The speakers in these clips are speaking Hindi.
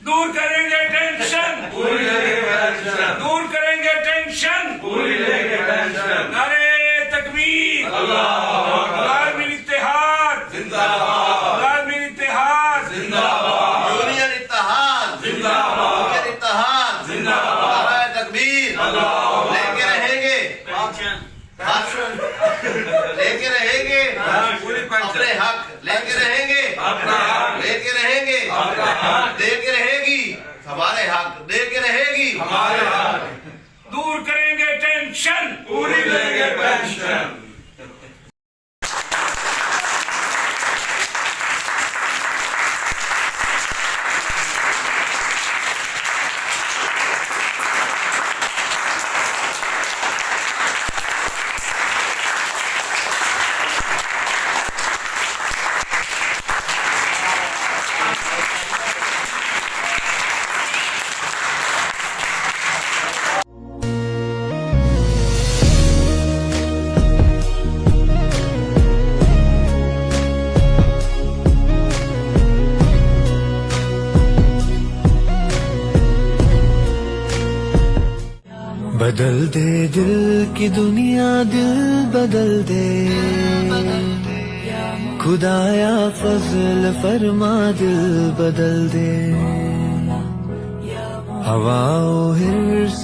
दूर करेंगे टेंशन, पूरी लेंगे पेंशन, दूर करेंगे टेंशन, पूरी लेंगे पेंशन। नारे तकबीर, अल्लाहू अकबर, मुलाज़िम इत्तेहाद जिंदाबाद, मुलाज़िम इत्तेहाद जिंदाबाद, यूनियन इत्तेहाद जिंदाबाद, यूनियन इत्तेहाद जिंदाबाद, नारे तकबीर अल्लाहू लेके रहेंगे लेके रहेंगे पूरी अपने हक लेके रहेंगे अपना हक लेके रहेंगे अपना हक लेके रहेगी हमारे हक लेके रहेगी हमारे हक, दूर करेंगे टेंशन, पूरी लेंगे पेंशन। बदल दे दिल की दुनिया, दिल बदल दे खुदाया फजल फरमा, दिल बदल दे हवाओ हिर्स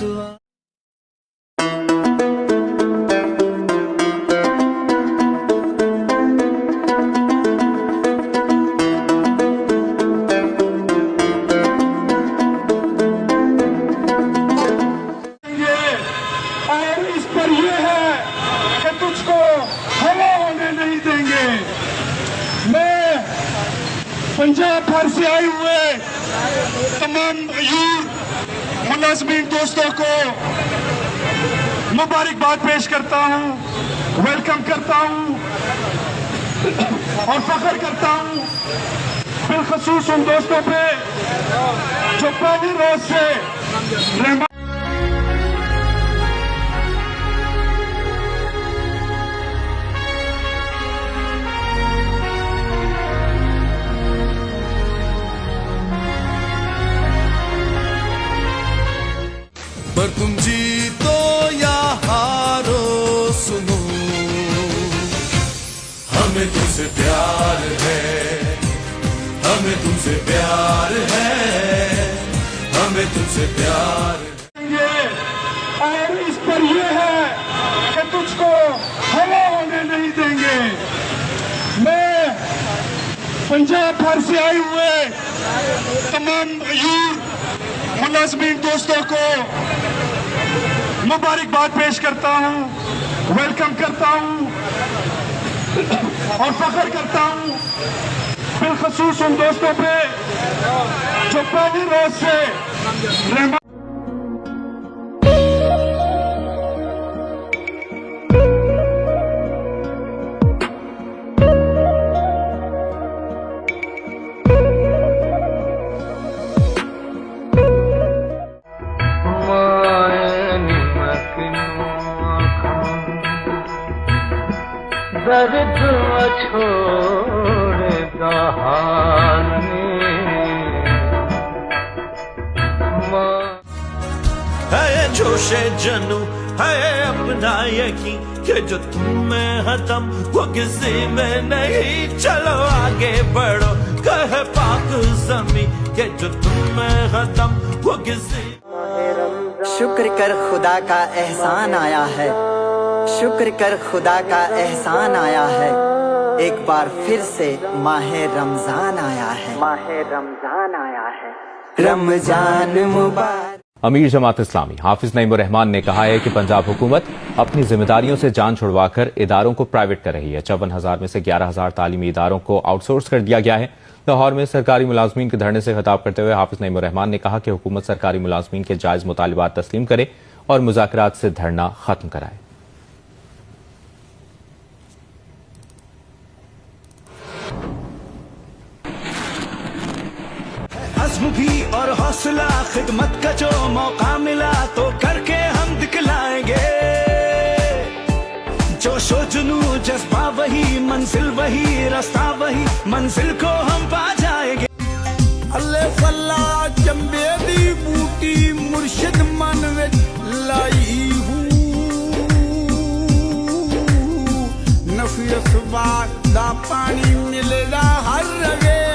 और इस पर यह है कि तुझको हवा होने नहीं देंगे। मैं पंजाब भर से आए हुए तमाम मयूर मुलाजमीन दोस्तों को मुबारकबाद पेश करता हूँ, वेलकम करता हूँ और फख्र करता हूँ बिलखसूस उन दोस्तों पे जो पहले रोज से रहमान पर तुम जीतो या हारो सुनो, हमें तुमसे प्यार है, हमें तुमसे प्यार है, हमें तुमसे प्यार है। और इस पर यह है कि तुझको हवा होने नहीं देंगे। मैं पंजाब भर से आए हुए तमाम मयूर मुलाजमीन दोस्तों को मुबारकबाद पेश करता हूँ, वेलकम करता हूँ और फख्र करता हूँ बिलखसूस उन दोस्तों पे जो पहले रोज से रहमान दर्द छोड़ दहाने है जोशे जनू है अपना यकीन कि जो तुम में है दम वो किसी में नहीं, चलो आगे बढ़ो कहे पाक ज़मीं कि जो तुम में है दम वो किसी। शुक्र कर खुदा का एहसान आया है, शुक्र कर खुदा का एहसान आया है, एक बार फिर से माहे रमजान आया है, माहे रमजान आया है, रमजान मुबारक। अमीर जमात इस्लामी हाफिज नईम उर रहमान ने कहा है कि पंजाब हुकूमत अपनी जिम्मेदारियों से जान छुड़वाकर इदारों को प्राइवेट कर रही है। 54,000 में से 11,000 तालीमी इदारों को आउटसोर्स कर दिया गया है। लाहौर में सरकारी मुलाजमीन के धरने से खिताब करते हुए हाफिज नईम उर रहमान ने कहा कि हुकूमत सरकारी मुलाजमीन के जायज मुतालिबात तस्लीम करे और मुज़ाकरात से धरना खत्म कराए। अज़्म भी और हौसला, खिदमत का जो मौका मिला तो करके हम दिखलाएंगे। जोशो जुनू जज्बा वही, मंजिल वही, रास्ता वही, मंजिल को हम पा जाएंगे। अल्लाह मुर्शिद मन विच लाई हूँ नफी असबार दा पानी मिलदा हर रगे